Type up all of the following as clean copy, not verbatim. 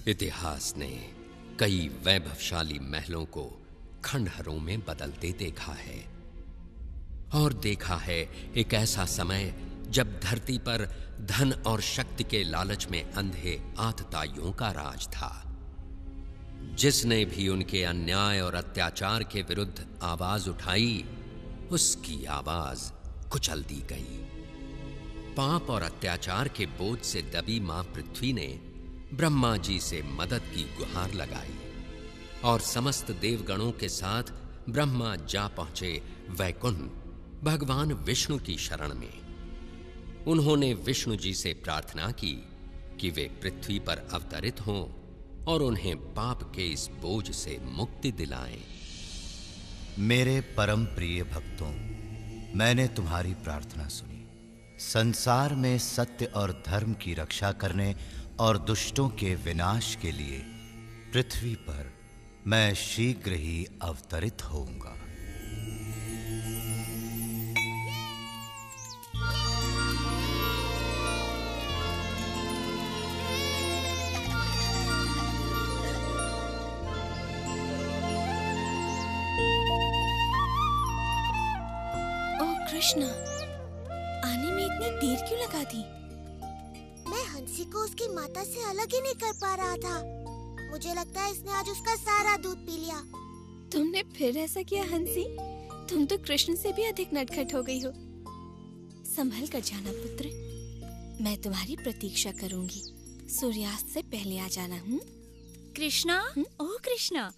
इतिहास ने कई वैभवशाली महलों को खंडहरों में बदलते देखा है और देखा है एक ऐसा समय जब धरती पर धन और शक्ति के लालच में अंधे आतताइयों का राज था। जिसने भी उनके अन्याय और अत्याचार के विरुद्ध आवाज उठाई, उसकी आवाज कुचल दी गई। पाप और अत्याचार के बोझ से दबी मां पृथ्वी ने ब्रह्मा जी से मदद की गुहार लगाई और समस्त देवगणों के साथ ब्रह्मा जा पहुंचे वैकुंठ भगवान विष्णु की शरण में। उन्होंने विष्णु जी से प्रार्थना की कि वे पृथ्वी पर अवतरित हों और उन्हें पाप के इस बोझ से मुक्ति दिलाएं। मेरे परम प्रिय भक्तों, मैंने तुम्हारी प्रार्थना सुनी। संसार में सत्य और धर्म की रक्षा करने और दुष्टों के विनाश के लिए पृथ्वी पर मैं शीघ्र ही अवतरित होऊंगा। ओह कृष्णा, आने में इतनी देर क्यों लगा दी? मैं हंसी को उसकी माता से अलग ही नहीं कर पा रहा था। मुझे लगता है इसने आज उसका सारा दूध पी लिया। तुमने फिर ऐसा किया हंसी? तुम तो कृष्ण से भी अधिक नटखट हो गई हो। संभल कर जाना पुत्र, मैं तुम्हारी प्रतीक्षा करूंगी। सूर्यास्त से पहले आ जाना। कृष्णा, ओह कृष्णा,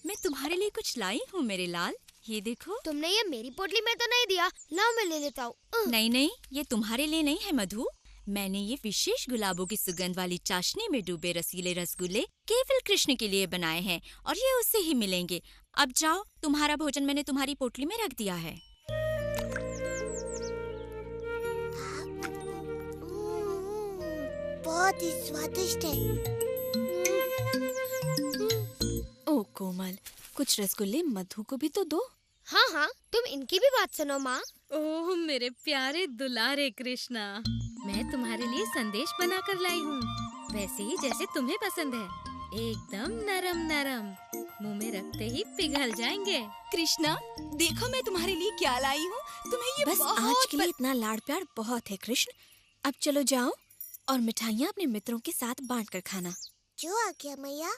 मैं तुम्हारे लिए कुछ लाई हूँ मेरे लाल। ये देखो। तुमने ये मेरी पोटली में तो नहीं दिया? लाओ मैं ले लेता हूँ। नहीं नहीं, ये तुम्हारे लिए नहीं है मधु। मैंने ये विशेष गुलाबों की सुगंध वाली चाशनी में डूबे रसीले रसगुल्ले केवल कृष्ण के लिए बनाए हैं और ये उससे ही मिलेंगे। अब जाओ, तुम्हारा भोजन मैंने तुम्हारी पोटली में रख दिया है। बहुत ही स्वादिष्ट है। ओ कोमल, कुछ रसगुल्ले मधु को भी तो दो। हाँ हाँ, तुम इनकी भी बात सुनो माँ। ओह मेरे प्यारे दुलारे कृष्णा, मैं तुम्हारे लिए संदेश बनाकर लाई हूँ, वैसे ही जैसे तुम्हें पसंद है। एकदम नरम नरम, मुंह में रखते ही पिघल जाएंगे। कृष्णा, देखो मैं तुम्हारे लिए क्या लाई हूँ। तुम्हें ये बस आज के लिए इतना लाड़ प्यार बहुत है कृष्ण। अब चलो जाओ और मिठाइयाँ अपने मित्रों के साथ बांट कर खाना। जो आज्ञा मैया।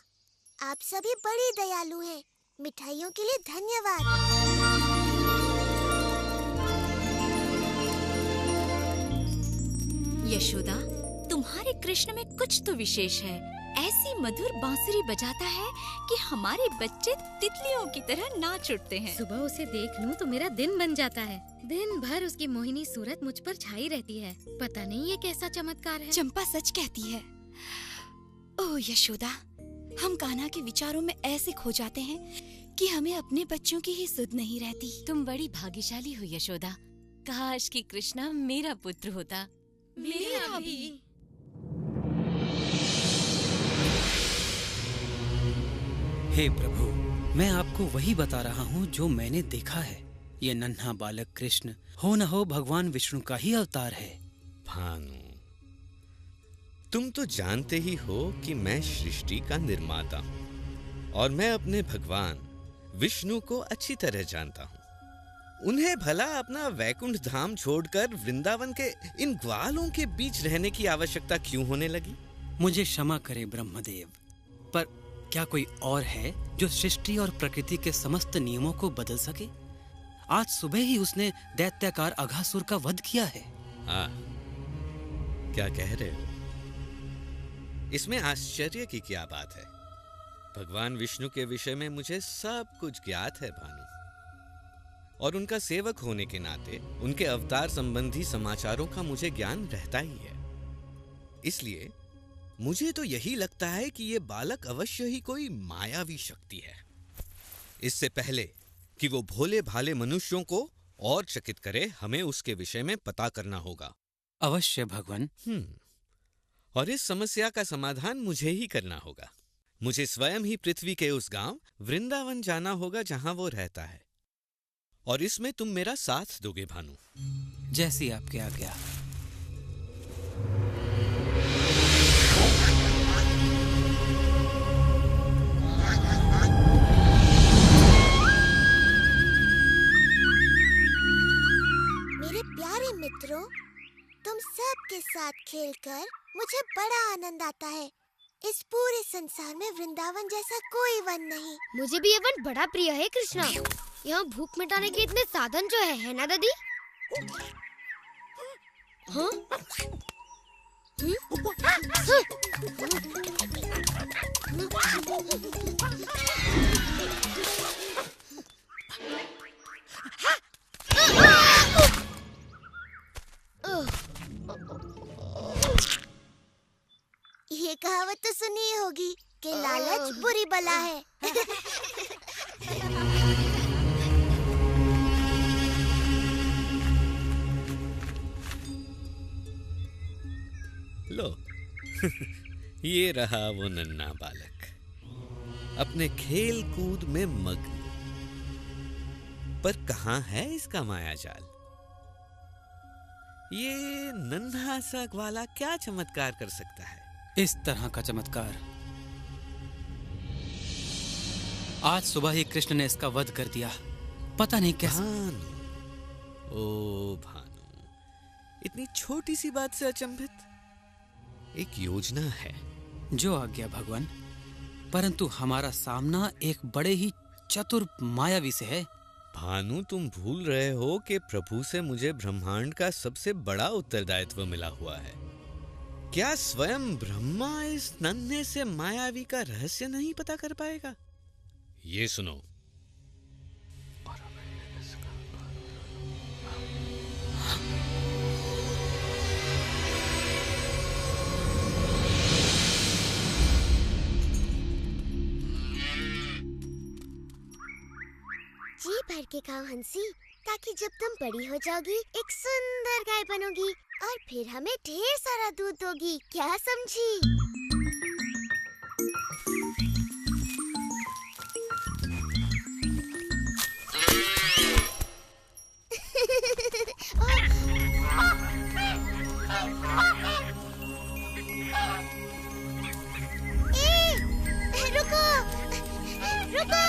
आप सभी बड़ी दयालु हैं। मिठाइयों के लिए धन्यवाद। यशोदा, तुम्हारे कृष्ण में कुछ तो विशेष है। ऐसी मधुर बांसुरी बजाता है कि हमारे बच्चे तितलियों की तरह नाच उठते हैं। सुबह उसे देख लूं तो मेरा दिन बन जाता है। दिन भर उसकी मोहिनी सूरत मुझ पर छाई रहती है। पता नहीं ये कैसा चमत्कार है। चंपा सच कहती है। ओह यशोदा, हम कान्हा के विचारों में ऐसे खो जाते हैं कि हमें अपने बच्चों की ही सुध नहीं रहती। तुम बड़ी भाग्यशाली हो यशोदा। काश कि कृष्णा मेरा पुत्र होता। मेरा भी। हे प्रभु, मैं आपको वही बता रहा हूँ जो मैंने देखा है। ये नन्हा बालक कृष्ण हो न हो भगवान विष्णु का ही अवतार है। भानु, तुम तो जानते ही हो कि मैं सृष्टि का निर्माता हूँ और मैं अपने भगवान विष्णु को अच्छी तरह जानता हूँ। उन्हें भला अपना वैकुंठ धाम छोड़कर वृंदावन के इन ग्वालों के बीच रहने की आवश्यकता क्यों होने लगी? मुझे क्षमा करे ब्रह्मदेव, पर क्या कोई और है जो सृष्टि और प्रकृति के समस्त नियमों को बदल सके? आज सुबह ही उसने दैत्याकार अघासुर का वध किया है। क्या कह रहे हो? इसमें आश्चर्य की क्या बात है? भगवान विष्णु के विषय में मुझे सब कुछ ज्ञात है भानु, और उनका सेवक होने के नाते उनके अवतार संबंधी समाचारों का मुझे ज्ञान रहता ही है। इसलिए मुझे तो यही लगता है कि ये बालक अवश्य ही कोई मायावी शक्ति है। इससे पहले कि वो भोले भाले मनुष्यों को और चकित करे, हमें उसके विषय में पता करना होगा। अवश्य भगवान। और इस समस्या का समाधान मुझे ही करना होगा। मुझे स्वयं ही पृथ्वी के उस गांव वृंदावन जाना होगा जहां वो रहता है, और इसमें तुम मेरा साथ दोगे भानु। जैसी आपकी आज्ञा। मेरे प्यारे मित्रों, तुम सब के साथ खेलकर मुझे बड़ा आनंद आता है। इस पूरे संसार में वृंदावन जैसा कोई वन नहीं। मुझे भी ये वन बड़ा प्रिय है कृष्णा। यहाँ भूख मिटाने के इतने साधन जो है ना दादी? हाँ? ये कहावत तो सुनी होगी कि लालच बुरी बला है। लो ये रहा वो नन्हा बालक, अपने खेल कूद में मग्न। पर कहाँ है इसका मायाजाल? ये नन्हा सा ग्वाला क्या चमत्कार कर सकता है? इस तरह का चमत्कार आज सुबह ही कृष्ण ने इसका वध कर दिया। पता नहीं कैसे। भानु, ओ भानु, इतनी छोटी सी बात से अचंभित? एक योजना है। जो आज्ञा भगवान, परंतु हमारा सामना एक बड़े ही चतुर मायावी से है। भानु, तुम भूल रहे हो कि प्रभु से मुझे ब्रह्मांड का सबसे बड़ा उत्तरदायित्व मिला हुआ है। क्या स्वयं ब्रह्मा इस नन्हे से मायावी का रहस्य नहीं पता कर पाएगा? ये सुनो। जी भर के खाओ हंसी, ताकि जब तुम बड़ी हो जाओगी एक सुंदर गाय बनोगी और फिर हमें ढेर सारा दूध दोगी। क्या समझी? रुको, रुको।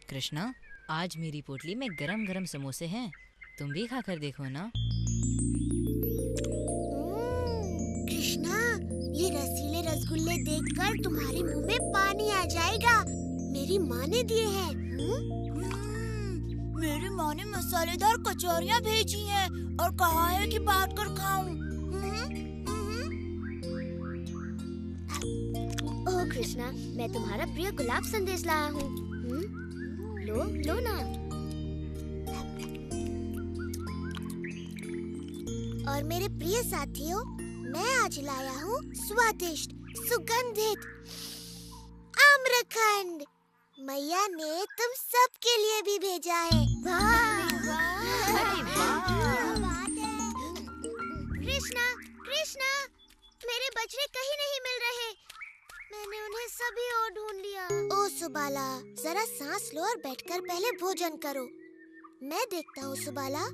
कृष्णा, आज मेरी पोटली में गरम गरम समोसे हैं, तुम भी खाकर देखो ना। कृष्णा, ये रसीले रसगुल्ले देखकर तुम्हारे मुंह में पानी आ जाएगा। मेरी माँ ने दिए हैं। मेरी माँ ने मसालेदार कचौरियाँ भेजी हैं और कहा है कि बांट कर खाऊं। ओह कृष्णा, मैं तुम्हारा प्रिय गुलाब संदेश लाया हूँ। लो लो ना। और मेरे प्रिय साथियों, मैं आज लाया हूँ स्वादिष्ट सुगंधित आम्रखंड। मैया ने तुम सब के लिए भी भेजा है। कृष्णा, कृष्णा, मेरे बछड़े कहीं नहीं मिल रहे। मैंने उन्हें सभी ओर ढूंढ लिया। ओ सुबाला, जरा सांस लो और बैठकर पहले भोजन करो। मैं देखता हूँ सुबाला,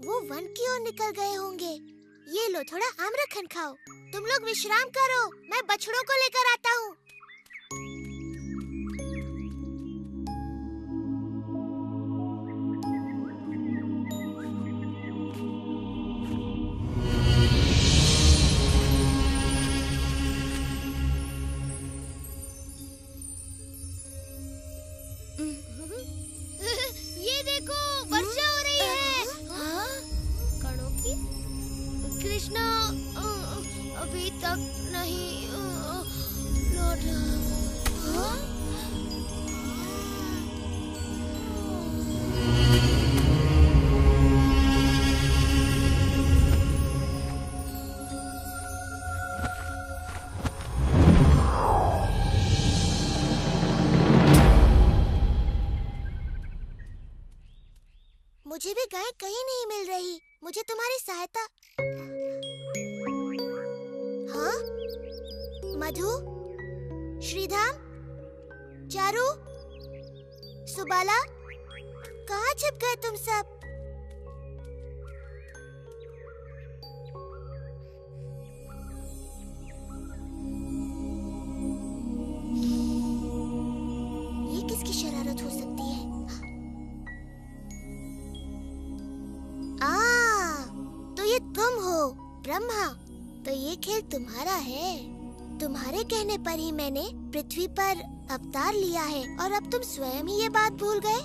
वो वन की ओर निकल गए होंगे। ये लो, थोड़ा आम्रखंड खाओ। तुम लोग विश्राम करो, मैं बछड़ों को लेकर आता हूँ। ये देखो, वर्षा हो रही है। कणों की? कृष्णा अभी तक नहीं लौटा। मुझे भी गाय कहीं नहीं मिल रही। मुझे तुम्हारी सहायता। हाँ? मधु, श्रीधाम, चारू, सुबाला, कहाँ छिप गए तुम सब? ये किसकी शरारत हो सकती है? तो ये तुम हो ब्रह्मा। तो ये खेल तुम्हारा है। तुम्हारे कहने पर ही मैंने पृथ्वी पर अवतार लिया है और अब तुम स्वयं ही ये बात भूल गए।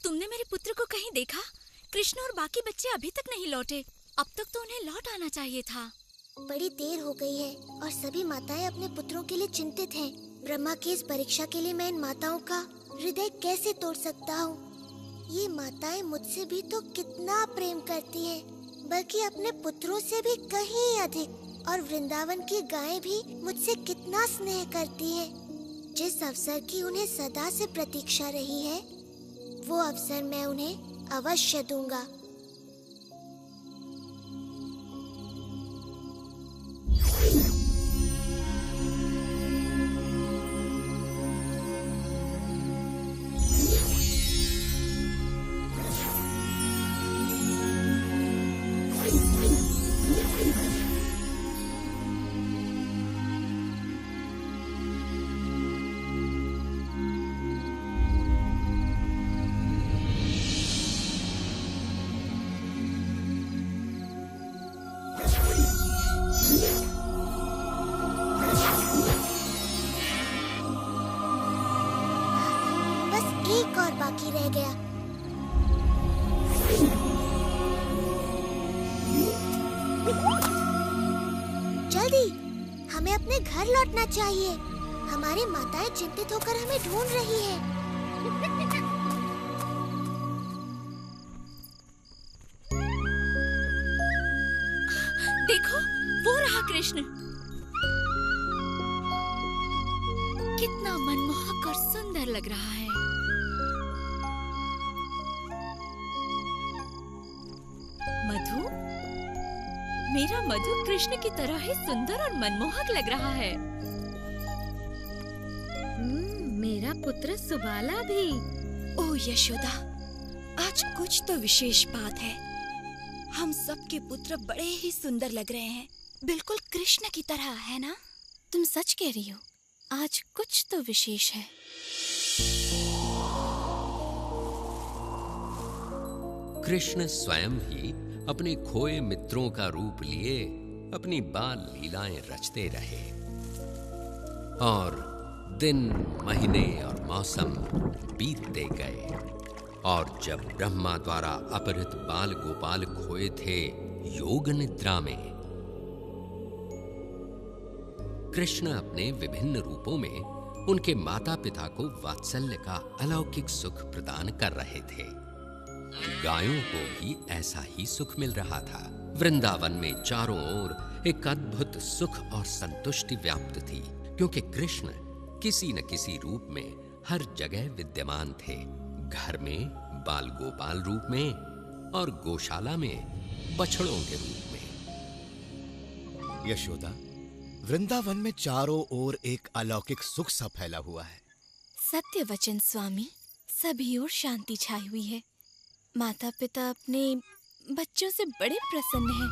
तुमने मेरे पुत्र को कहीं देखा? कृष्ण और बाकी बच्चे अभी तक नहीं लौटे। अब तक तो उन्हें लौट आना चाहिए था। बड़ी देर हो गई है और सभी माताएं अपने पुत्रों के लिए चिंतित हैं। ब्रह्मा की इस परीक्षा के लिए मैं इन माताओं का हृदय कैसे तोड़ सकता हूँ? ये माताएं मुझसे भी तो कितना प्रेम करती हैं, बल्कि अपने पुत्रों से भी कहीं अधिक। और वृंदावन की गायें भी मुझसे कितना स्नेह करती हैं। जिस अवसर की उन्हें सदा से प्रतीक्षा रही है, वो अवसर मैं उन्हें अवश्य दूंगा। एक और बाकी रह गया। जल्दी, हमें अपने घर लौटना चाहिए। हमारी माताएं चिंतित होकर हमें ढूंढ रही हैं। देखो, वो रहा कृष्ण। कितना मनमोहक और सुंदर लग रहा है। मधु, मेरा मधु कृष्ण की तरह ही सुंदर और मनमोहक लग रहा है। मेरा पुत्र सुबाला भी। ओ यशोदा, आज कुछ तो विशेष बात है। हम सबके पुत्र बड़े ही सुंदर लग रहे हैं, बिल्कुल कृष्ण की तरह, है ना? तुम सच कह रही हो, आज कुछ तो विशेष है। कृष्ण स्वयं ही अपने खोए मित्रों का रूप लिए अपनी बाल लीलाएं रचते रहे और दिन, महीने और मौसम बीतते गए। और जब ब्रह्मा द्वारा अपहृत बाल गोपाल खोए थे योग निद्रा में, कृष्ण अपने विभिन्न रूपों में उनके माता पिता को वात्सल्य का अलौकिक सुख प्रदान कर रहे थे। गायों को भी ऐसा ही सुख मिल रहा था। वृंदावन में चारों ओर एक अद्भुत सुख और संतुष्टि व्याप्त थी, क्योंकि कृष्ण किसी न किसी रूप में हर जगह विद्यमान थे। घर में बाल गोपाल रूप में और गौशाला में बछड़ों के रूप में। यशोदा, वृंदावन में चारों ओर एक अलौकिक सुख सा फैला हुआ है। सत्य वचन स्वामी, सभी ओर शांति छाई हुई है। माता पिता अपने बच्चों से बड़े प्रसन्न हैं।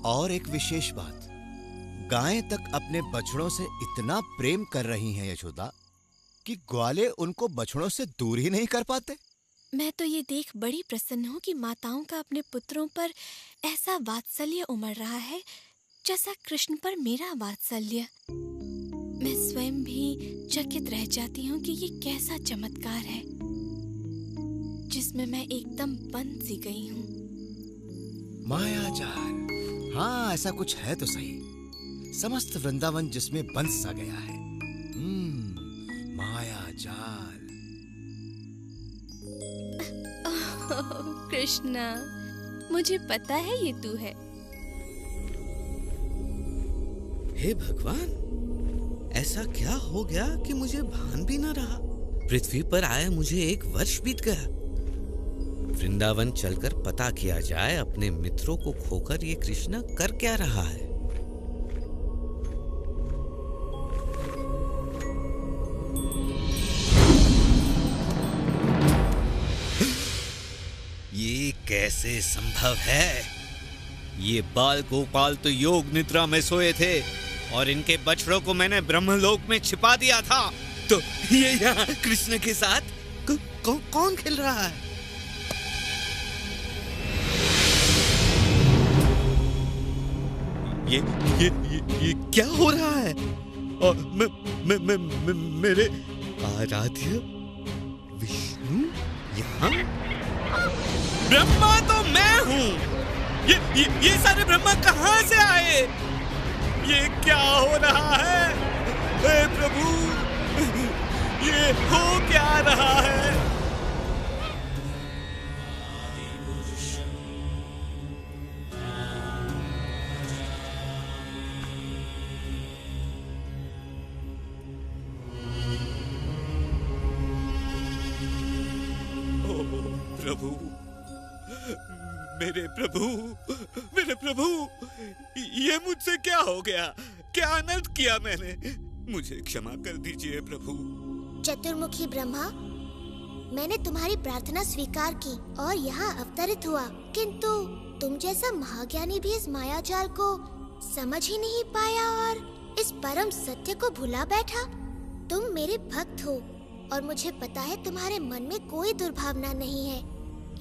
और एक विशेष बात, गायें तक अपने बछड़ों से इतना प्रेम कर रही हैं यशोदा कि ग्वाले उनको बछड़ों से दूर ही नहीं कर पाते। मैं तो ये देख बड़ी प्रसन्न हूँ कि माताओं का अपने पुत्रों पर ऐसा वात्सल्य उमड़ रहा है जैसा कृष्ण पर मेरा वात्सल्य। मैं स्वयं भी चकित रह जाती हूँ कि ये कैसा चमत्कार है जिसमें मैं एकदम बंध सी गई हूँ। मायाजाल, हाँ ऐसा कुछ है तो सही। समस्त वृंदावन जिसमें बंध सा गया है। मायाजाल। कृष्णा, मुझे पता है ये तू है। हे भगवान, ऐसा क्या हो गया कि मुझे भान भी न रहा। पृथ्वी पर आए मुझे 1 वर्ष बीत गया। वृंदावन चलकर पता किया जाए अपने मित्रों को खोकर ये कृष्ण कर क्या रहा है। ये कैसे संभव है? ये बाल गोपाल तो योग निद्रा में सोए थे और इनके बछड़ों को मैंने ब्रह्मलोक में छिपा दिया था। तो ये यहाँ कृष्ण के साथ कौन खेल रहा है? ये क्या हो रहा है? और मेरे आराध्य विष्णु यहाँ? ब्रह्मा तो मैं हूँ। ये सारे ब्रह्मा कहाँ से आए? ये क्या हो रहा है? हे प्रभु, ये हो क्या रहा है? प्रभु, मेरे प्रभु, ये मुझसे क्या हो गया? क्या अनर्थ किया मैंने? मुझे क्षमा कर दीजिए प्रभु। चतुर्मुखी ब्रह्मा, मैंने तुम्हारी प्रार्थना स्वीकार की और यहाँ अवतरित हुआ, किंतु तुम जैसा महाज्ञानी भी इस मायाजाल को समझ ही नहीं पाया और इस परम सत्य को भुला बैठा। तुम मेरे भक्त हो और मुझे पता है तुम्हारे मन में कोई दुर्भावना नहीं है,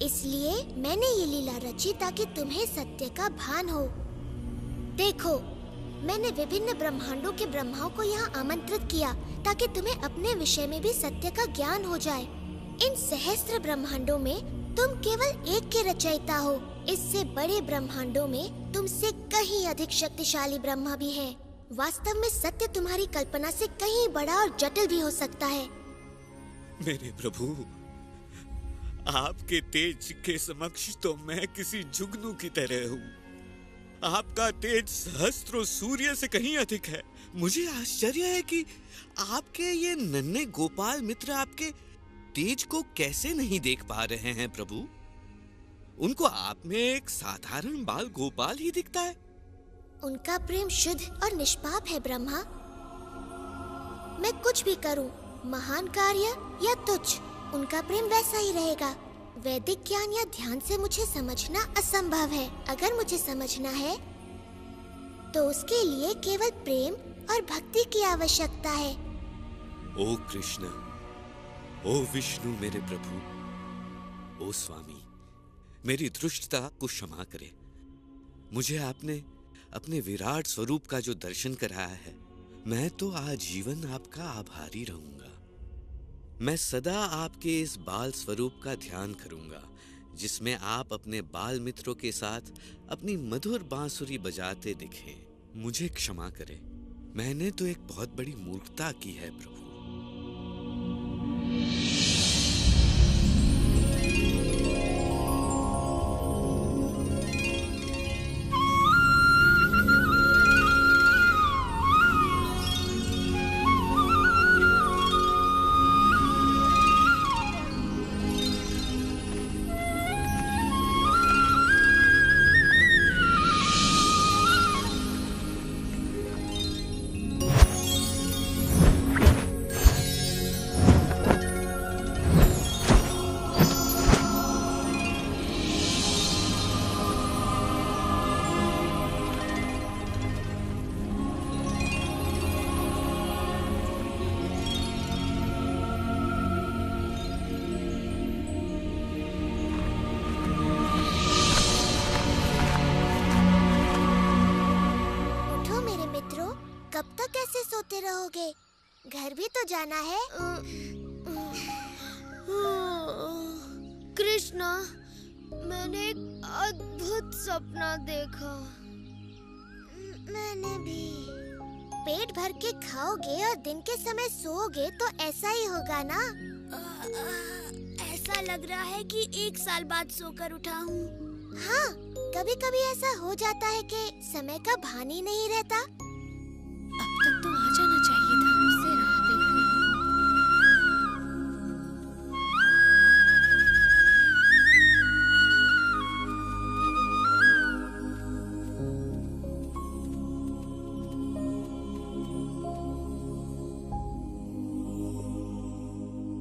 इसलिए मैंने ये लीला रची ताकि तुम्हें सत्य का भान हो। देखो, मैंने विभिन्न ब्रह्मांडों के ब्रह्माओं को यहाँ आमंत्रित किया ताकि तुम्हें अपने विषय में भी सत्य का ज्ञान हो जाए। इन सहस्त्र ब्रह्मांडों में तुम केवल एक के रचयिता हो। इससे बड़े ब्रह्मांडों में तुमसे कहीं अधिक शक्तिशाली ब्रह्मा भी हैं। वास्तव में सत्य तुम्हारी कल्पना से कहीं बड़ा और जटिल भी हो सकता है। मेरे प्रभु, आपके तेज के समक्ष तो मैं किसी जुगनू की तरह हूँ। आपका तेज सहस्त्रों सूर्य से कहीं अधिक है। मुझे आश्चर्य है कि आपके ये नन्हे गोपाल मित्र आपके तेज को कैसे नहीं देख पा रहे हैं प्रभु। उनको आप में एक साधारण बाल गोपाल ही दिखता है। उनका प्रेम शुद्ध और निष्पाप है ब्रह्मा। मैं कुछ भी करूं, महान कार्य या तुच्छ, उनका प्रेम वैसा ही रहेगा। वैदिक ज्ञान या ध्यान से मुझे समझना असंभव है। अगर मुझे समझना है तो उसके लिए केवल प्रेम और भक्ति की आवश्यकता है। ओ कृष्ण, ओ विष्णु मेरे प्रभु, ओ स्वामी, मेरी धृष्टता को क्षमा करे। मुझे आपने अपने विराट स्वरूप का जो दर्शन कराया है, मैं तो आजीवन आपका आभारी रहूंगा। मैं सदा आपके इस बाल स्वरूप का ध्यान करूंगा, जिसमें आप अपने बाल मित्रों के साथ अपनी मधुर बांसुरी बजाते दिखें। मुझे क्षमा करें, मैंने तो एक बहुत बड़ी मूर्खता की है प्रभु। रहोगे? घर भी तो जाना है। कृष्णा, मैंने एक अद्भुत सपना देखा। मैंने भी। पेट भर के खाओगे और दिन के समय सोओगे तो ऐसा ही होगा ना? ऐसा लग रहा है कि 1 साल बाद सोकर उठा हूँ। हाँ, कभी कभी ऐसा हो जाता है कि समय का भान ही नहीं रहता। अब तक तो आ जाना चाहिए था। उसे राह देखने।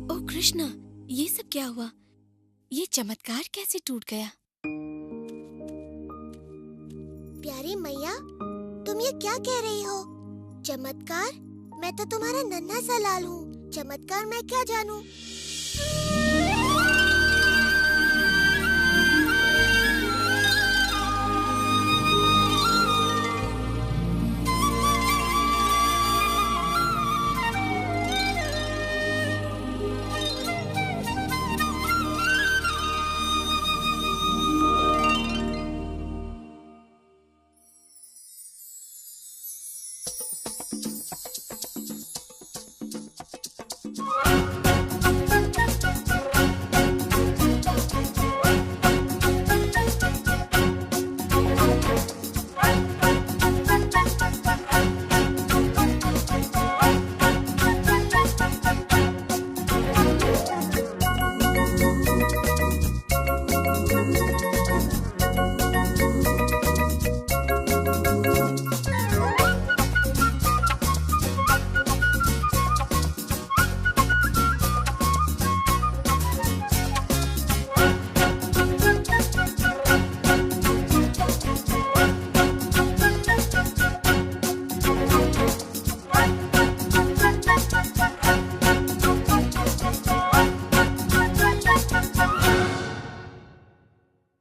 ओ कृष्णा, ये सब क्या हुआ? ये चमत्कार कैसे टूट गया? प्यारी मैया, तुम ये क्या कह रही हो? चमत्कार? मैं तो तुम्हारा नन्हा सा लाल हूँ। चमत्कार मैं क्या जानूँ?